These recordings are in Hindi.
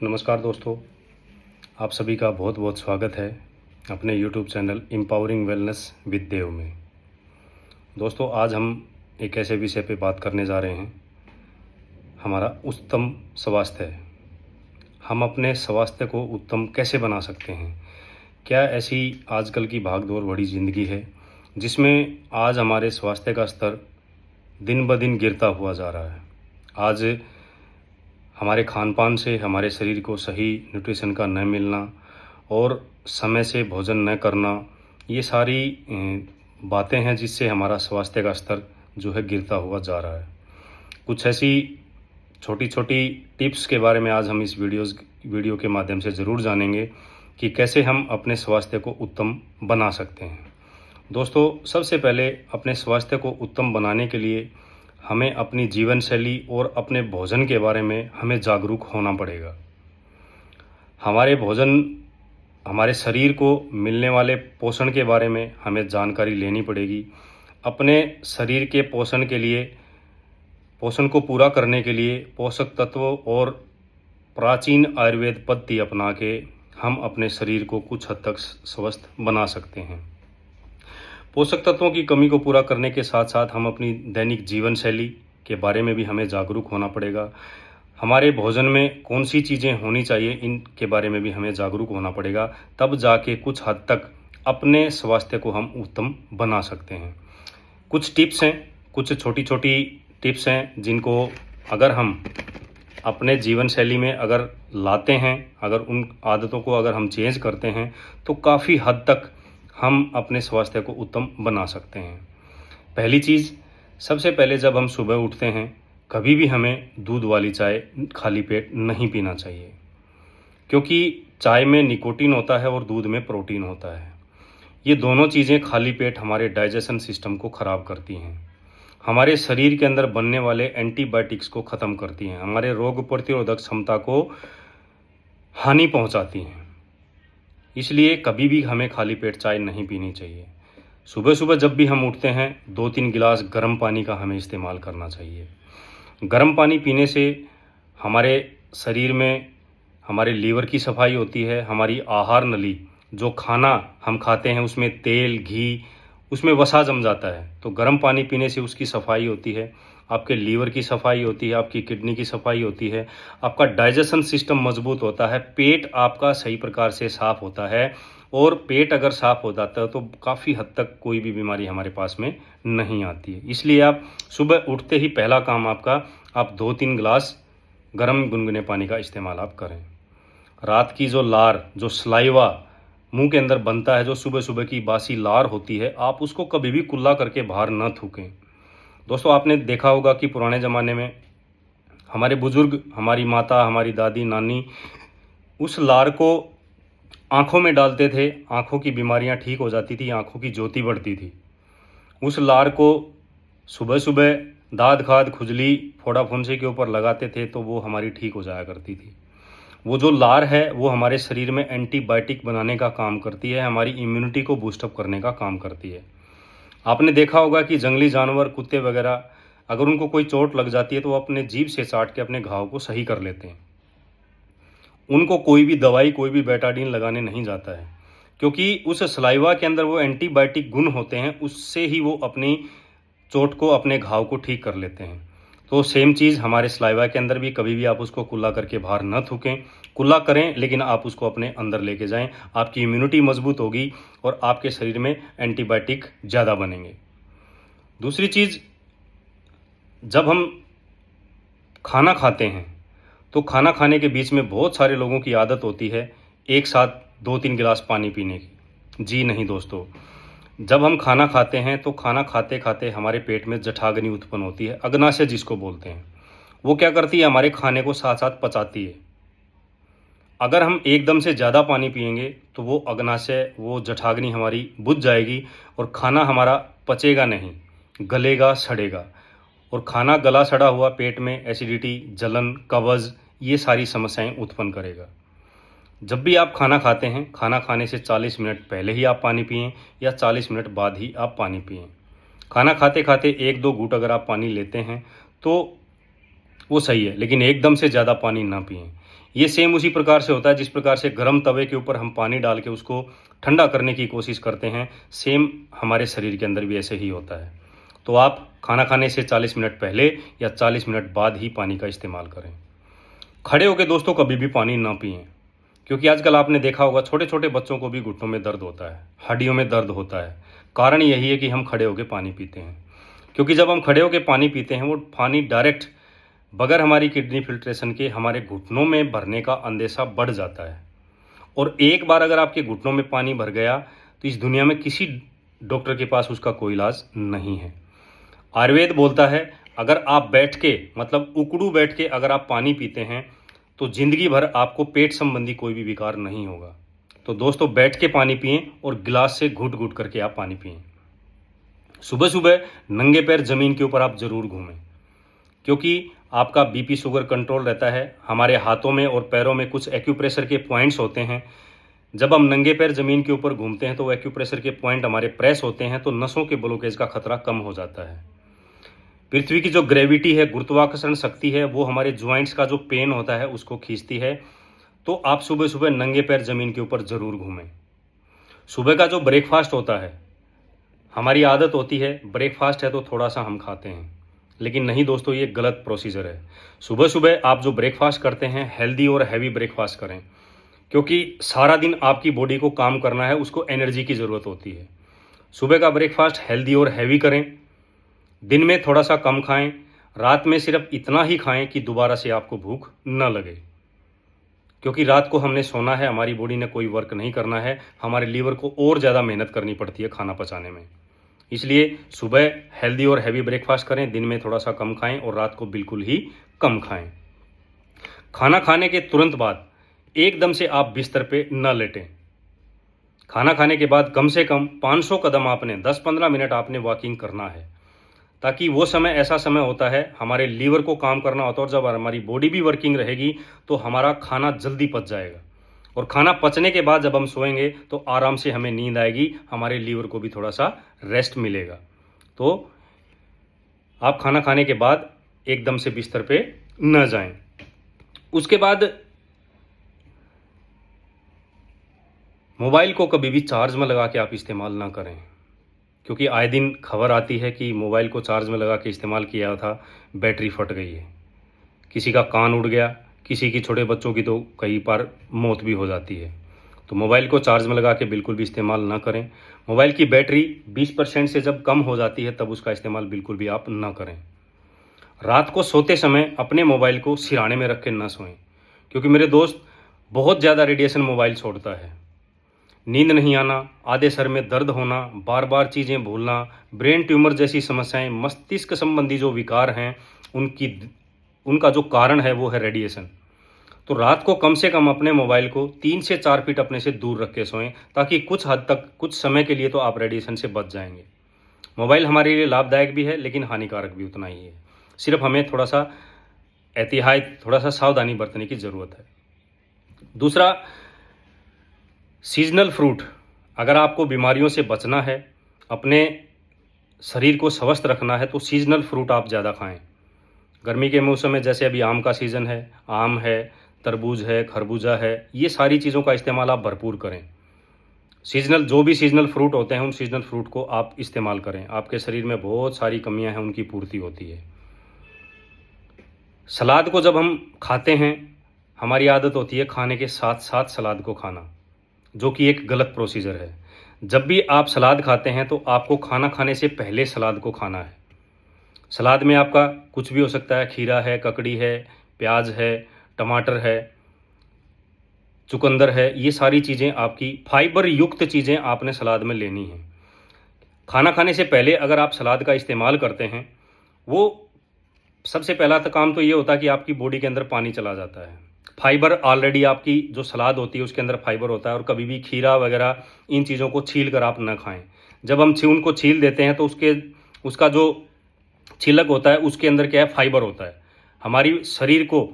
नमस्कार दोस्तों, आप सभी का बहुत बहुत स्वागत है अपने YouTube channel empowering wellness with Dev में। दोस्तों, आज हम एक ऐसे विषय पे बात करने जा रहे हैं, हमारा उत्तम स्वास्थ्य है। हम अपने स्वास्थ्य को उत्तम कैसे बना सकते हैं? क्या ऐसी आजकल की भागदौड़ भरी ज़िंदगी है जिसमें आज हमारे स्वास्थ्य का स्तर दिन ब दिन गिरता हुआ जा रहा है। आज हमारे खान पान से हमारे शरीर को सही न्यूट्रिशन का न मिलना और समय से भोजन न करना, ये सारी बातें हैं जिससे हमारा स्वास्थ्य का स्तर जो है गिरता हुआ जा रहा है। कुछ ऐसी छोटी छोटी टिप्स के बारे में आज हम इस वीडियो के माध्यम से ज़रूर जानेंगे कि कैसे हम अपने स्वास्थ्य को उत्तम बना सकते हैं। दोस्तों, सबसे पहले अपने स्वास्थ्य को उत्तम बनाने के लिए हमें अपनी जीवन शैली और अपने भोजन के बारे में हमें जागरूक होना पड़ेगा। हमारे भोजन, हमारे शरीर को मिलने वाले पोषण के बारे में हमें जानकारी लेनी पड़ेगी। अपने शरीर के पोषण के लिए, पोषण को पूरा करने के लिए पोषक तत्वों और प्राचीन आयुर्वेद पद्धति अपना के हम अपने शरीर को कुछ हद तक स्वस्थ बना सकते हैं। पोषक तत्वों की कमी को पूरा करने के साथ साथ हम अपनी दैनिक जीवन शैली के बारे में भी हमें जागरूक होना पड़ेगा। हमारे भोजन में कौन सी चीज़ें होनी चाहिए, इनके बारे में भी हमें जागरूक होना पड़ेगा। तब जाके कुछ हद तक अपने स्वास्थ्य को हम उत्तम बना सकते हैं। कुछ टिप्स हैं, कुछ छोटी छोटी टिप्स हैं जिनको अगर हम अपने जीवन शैली में अगर लाते हैं, अगर उन आदतों को अगर हम चेंज करते हैं तो काफ़ी हद तक हम अपने स्वास्थ्य को उत्तम बना सकते हैं। पहली चीज़, सबसे पहले जब हम सुबह उठते हैं कभी भी हमें दूध वाली चाय खाली पेट नहीं पीना चाहिए, क्योंकि चाय में निकोटीन होता है और दूध में प्रोटीन होता है। ये दोनों चीज़ें खाली पेट हमारे डाइजेशन सिस्टम को ख़राब करती हैं, हमारे शरीर के अंदर बनने वाले एंटीबायोटिक्स को ख़त्म करती हैं, हमारे रोग प्रतिरोधक क्षमता को हानि पहुंचाती हैं। इसलिए कभी भी हमें खाली पेट चाय नहीं पीनी चाहिए। सुबह सुबह जब भी हम उठते हैं 2-3 गिलास गर्म पानी का हमें इस्तेमाल करना चाहिए। गर्म पानी पीने से हमारे शरीर में हमारे लीवर की सफाई होती है। हमारी आहार नली, जो खाना हम खाते हैं उसमें तेल, घी, उसमें वसा जम जाता है, तो गर्म पानी पीने से उसकी सफाई होती है। आपके लीवर की सफाई होती है, आपकी किडनी की सफाई होती है, आपका डाइजेशन सिस्टम मजबूत होता है, पेट आपका सही प्रकार से साफ होता है। और पेट अगर साफ हो जाता है तो काफ़ी हद तक कोई भी बीमारी हमारे पास में नहीं आती है। इसलिए आप सुबह उठते ही पहला काम आपका, आप 2-3 गिलास गर्म गुनगुने पानी का इस्तेमाल आप करें। रात की जो लार, जो सलाइवा मुंह के अंदर बनता है, जो सुबह सुबह की बासी लार होती है, आप उसको कभी भी कुल्ला करके बाहर न थूकें। दोस्तों, आपने देखा होगा कि पुराने ज़माने में हमारे बुज़ुर्ग, हमारी माता, हमारी दादी, नानी उस लार को आँखों में डालते थे, आँखों की बीमारियां ठीक हो जाती थी, आँखों की ज्योति बढ़ती थी। उस लार को सुबह सुबह दाद खाद, खुजली, फोड़ा फुंसी के ऊपर लगाते थे तो वो हमारी ठीक हो जाया करती थी। वो जो लार है वो हमारे शरीर में एंटीबायोटिक बनाने का काम करती है, हमारी इम्यूनिटी को बूस्टअप करने का काम करती है। आपने देखा होगा कि जंगली जानवर, कुत्ते वगैरह, अगर उनको कोई चोट लग जाती है तो वो अपने जीभ से चाट के अपने घाव को सही कर लेते हैं। उनको कोई भी दवाई, कोई भी बेटाडीन लगाने नहीं जाता है, क्योंकि उस सलाइवा के अंदर वो एंटीबायोटिक गुण होते हैं, उससे ही वो अपनी चोट को, अपने घाव को ठीक कर लेते हैं। तो सेम चीज़ हमारे सलाइवा के अंदर भी, कभी भी आप उसको कुल्ला करके बाहर न थूकें। कुल्ला करें लेकिन आप उसको अपने अंदर लेके जाएं, आपकी इम्यूनिटी मजबूत होगी और आपके शरीर में एंटीबायोटिक ज़्यादा बनेंगे। दूसरी चीज़, जब हम खाना खाते हैं तो खाना खाने के बीच में बहुत सारे लोगों की आदत होती है एक साथ 2-3 गिलास पानी पीने की। जी नहीं दोस्तों, जब हम खाना खाते हैं तो खाना खाते खाते हमारे पेट में जठाग्नि उत्पन्न होती है, अग्नाशय जिसको बोलते हैं। वो क्या करती है, हमारे खाने को साथ साथ पचाती है। अगर हम एकदम से ज़्यादा पानी पिएंगे तो वो अग्नाशय, वो जठाग्नि हमारी बुझ जाएगी और खाना हमारा पचेगा नहीं, गलेगा, सड़ेगा। और खाना गला सड़ा हुआ पेट में एसिडिटी, जलन, कब्ज, ये सारी समस्याएं उत्पन्न करेगा। जब भी आप खाना खाते हैं, खाना खाने से 40 मिनट पहले ही आप पानी पिएं या 40 मिनट बाद ही आप पानी पिएं। खाना खाते खाते 1-2 घूंट अगर आप पानी लेते हैं तो वो सही है, लेकिन एकदम से ज़्यादा पानी ना पिएं। ये सेम उसी प्रकार से होता है जिस प्रकार से गर्म तवे के ऊपर हम पानी डाल के उसको ठंडा करने की कोशिश करते हैं, सेम हमारे शरीर के अंदर भी ऐसे ही होता है। तो आप खाना खाने से 40 मिनट पहले या 40 मिनट बाद ही पानी का इस्तेमाल करें। खड़े होकर दोस्तों कभी भी पानी ना पिएं, क्योंकि आजकल आपने देखा होगा छोटे छोटे बच्चों को भी घुटनों में दर्द होता है, हड्डियों में दर्द होता है। कारण यही है कि हम खड़े होकर पानी पीते हैं, क्योंकि जब हम खड़े होकर पानी पीते हैं वो पानी डायरेक्ट बगैर हमारी किडनी फिल्ट्रेशन के हमारे घुटनों में भरने का अंदेशा बढ़ जाता है। और एक बार अगर आपके घुटनों में पानी भर गया तो इस दुनिया में किसी डॉक्टर के पास उसका कोई इलाज नहीं है। आयुर्वेद बोलता है अगर आप बैठ के मतलब उकड़ू बैठ के अगर आप पानी पीते हैं तो जिंदगी भर आपको पेट संबंधी कोई भी विकार नहीं होगा। तो दोस्तों बैठ के पानी पिएं और गिलास से घुट घुट करके आप पानी पिएं। सुबह सुबह नंगे पैर जमीन के ऊपर आप जरूर घूमें, क्योंकि आपका बीपी शुगर कंट्रोल रहता है। हमारे हाथों में और पैरों में कुछ एक्यूप्रेशर के पॉइंट्स होते हैं। जब हम नंगे पैर ज़मीन के ऊपर घूमते हैं तो वो एक्यूप्रेशर के पॉइंट हमारे प्रेस होते हैं, तो नसों के ब्लॉकेज का खतरा कम हो जाता है। पृथ्वी की जो ग्रेविटी है, गुरुत्वाकर्षण शक्ति है, वो हमारे ज्वाइंट्स का जो पेन होता है उसको खींचती है। तो आप सुबह सुबह नंगे पैर ज़मीन के ऊपर ज़रूर घूमें। सुबह का जो ब्रेकफास्ट होता है, हमारी आदत होती है ब्रेकफास्ट है तो थोड़ा सा हम खाते हैं, लेकिन नहीं दोस्तों, ये गलत प्रोसीजर है। सुबह सुबह आप जो ब्रेकफास्ट करते हैं हेल्दी और हैवी ब्रेकफास्ट करें, क्योंकि सारा दिन आपकी बॉडी को काम करना है, उसको एनर्जी की ज़रूरत होती है। सुबह का ब्रेकफास्ट हेल्दी और हैवी करें। दिन में थोड़ा सा कम खाएं, रात में सिर्फ इतना ही खाएं कि दोबारा से आपको भूख न लगे, क्योंकि रात को हमने सोना है, हमारी बॉडी ने कोई वर्क नहीं करना है, हमारे लीवर को और ज़्यादा मेहनत करनी पड़ती है खाना पचाने में। इसलिए सुबह हेल्दी और हैवी ब्रेकफास्ट करें, दिन में थोड़ा सा कम खाएं और रात को बिल्कुल ही कम खाएं। खाना खाने के तुरंत बाद एकदम से आप बिस्तर पे न लेटें। खाना खाने के बाद कम से कम 500 कदम आपने 10-15 मिनट आपने वॉकिंग करना है, ताकि वो समय ऐसा समय होता है हमारे लीवर को काम करना होता है, और जब हमारी बॉडी भी वर्किंग रहेगी तो हमारा खाना जल्दी पच जाएगा। और खाना पचने के बाद जब हम सोएंगे तो आराम से हमें नींद आएगी, हमारे लीवर को भी थोड़ा सा रेस्ट मिलेगा। तो आप खाना खाने के बाद एकदम से बिस्तर पे न जाएं। उसके बाद मोबाइल को कभी भी चार्ज में लगा के आप इस्तेमाल ना करें, क्योंकि आए दिन खबर आती है कि मोबाइल को चार्ज में लगा के इस्तेमाल किया था, बैटरी फट गई है, किसी का कान उड़ गया, किसी की, छोटे बच्चों की तो कई बार मौत भी हो जाती है। तो मोबाइल को चार्ज में लगा के बिल्कुल भी इस्तेमाल ना करें। मोबाइल की बैटरी 20% से जब कम हो जाती है तब उसका इस्तेमाल बिल्कुल भी आप ना करें। रात को सोते समय अपने मोबाइल को सिरहाने में रख के ना सोएं, क्योंकि मेरे दोस्त बहुत ज़्यादा रेडिएशन मोबाइल छोड़ता है। नींद नहीं आना, आधे सर में दर्द होना, बार बार चीज़ें भूलना, ब्रेन ट्यूमर जैसी समस्याएं, मस्तिष्क संबंधी जो विकार हैं उनका जो कारण है वो है रेडिएशन। तो रात को कम से कम अपने मोबाइल को 3 से 4 फीट अपने से दूर रख के सोएं, ताकि कुछ हद तक, कुछ समय के लिए तो आप रेडिएशन से बच जाएंगे। मोबाइल हमारे लिए लाभदायक भी है लेकिन हानिकारक भी उतना ही है। सिर्फ हमें थोड़ा सा एहतियात, थोड़ा सा सावधानी बरतने की ज़रूरत है। दूसरा, सीजनल फ्रूट। अगर आपको बीमारियों से बचना है, अपने शरीर को स्वस्थ रखना है, तो सीजनल फ्रूट आप ज़्यादा खाएं। गर्मी के मौसम में जैसे अभी आम का सीज़न है, आम है, तरबूज है, खरबूजा है, ये सारी चीज़ों का इस्तेमाल आप भरपूर करें। सीजनल, जो भी सीजनल फ्रूट होते हैं उन सीजनल फ्रूट को आप इस्तेमाल करें। आपके शरीर में बहुत सारी कमियां हैं, उनकी पूर्ति होती है। सलाद को जब हम खाते हैं, हमारी आदत होती है खाने के साथ साथ सलाद को खाना, जो कि एक गलत प्रोसीजर है। जब भी आप सलाद खाते हैं तो आपको खाना खाने से पहले सलाद को खाना है। सलाद में आपका कुछ भी हो सकता है, खीरा है, ककड़ी है, प्याज है, टमाटर है, चुकंदर है, ये सारी चीज़ें आपकी फाइबर युक्त चीज़ें आपने सलाद में लेनी है। खाना खाने से पहले अगर आप सलाद का इस्तेमाल करते हैं, वो सबसे पहला तो काम तो ये होता है कि आपकी बॉडी के अंदर पानी चला जाता है। फाइबर ऑलरेडी, आपकी जो सलाद होती है उसके अंदर फाइबर होता है, और कभी भी खीरा वगैरह इन चीज़ों को छील कर आप ना खाएं। जब हम उनको छील देते हैं तो उसका जो छिलक होता है उसके अंदर क्या है, फाइबर होता है। हमारी शरीर को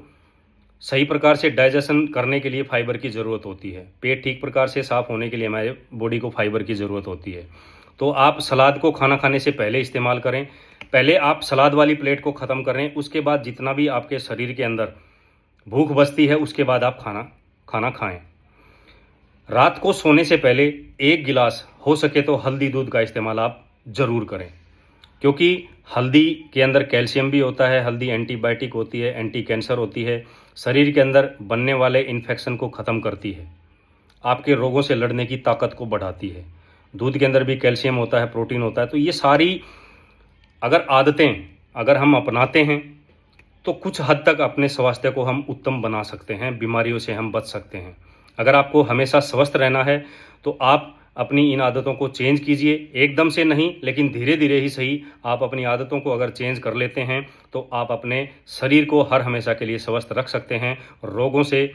सही प्रकार से डाइजेशन करने के लिए फाइबर की ज़रूरत होती है। पेट ठीक प्रकार से साफ़ होने के लिए हमारे बॉडी को फाइबर की ज़रूरत होती है। तो आप सलाद को खाना खाने से पहले इस्तेमाल करें। पहले आप सलाद वाली प्लेट को ख़त्म करें, उसके बाद जितना भी आपके शरीर के अंदर भूख बचती है उसके बाद आप खाना खाएं। रात को सोने से पहले 1 गिलास हो सके तो हल्दी दूध का इस्तेमाल आप ज़रूर करें, क्योंकि हल्दी के अंदर कैल्शियम भी होता है। हल्दी एंटीबायोटिक होती है, एंटी कैंसर होती है, शरीर के अंदर बनने वाले इन्फेक्शन को ख़त्म करती है, आपके रोगों से लड़ने की ताकत को बढ़ाती है। दूध के अंदर भी कैल्शियम होता है, प्रोटीन होता है। तो ये सारी अगर आदतें अगर हम अपनाते हैं तो कुछ हद तक अपने स्वास्थ्य को हम उत्तम बना सकते हैं, बीमारियों से हम बच सकते हैं। अगर आपको हमेशा स्वस्थ रहना है तो आप अपनी इन आदतों को चेंज कीजिए, एकदम से नहीं लेकिन धीरे धीरे ही सही। आप अपनी आदतों को अगर चेंज कर लेते हैं तो आप अपने शरीर को हर हमेशा के लिए स्वस्थ रख सकते हैं, रोगों से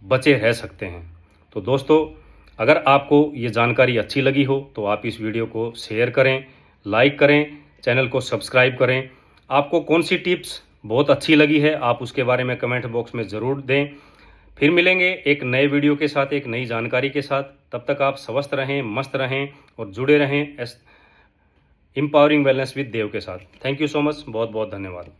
बचे रह सकते हैं। तो दोस्तों, अगर आपको ये जानकारी अच्छी लगी हो तो आप इस वीडियो को शेयर करें, लाइक करें, चैनल को सब्सक्राइब करें। आपको कौन सी टिप्स बहुत अच्छी लगी है आप उसके बारे में कमेंट बॉक्स में ज़रूर दें। फिर मिलेंगे एक नए वीडियो के साथ, एक नई जानकारी के साथ। तब तक आप स्वस्थ रहें, मस्त रहें और जुड़े रहें एम्पावरिंग वेलनेस विद देव के साथ। थैंक यू सो मच, बहुत बहुत धन्यवाद।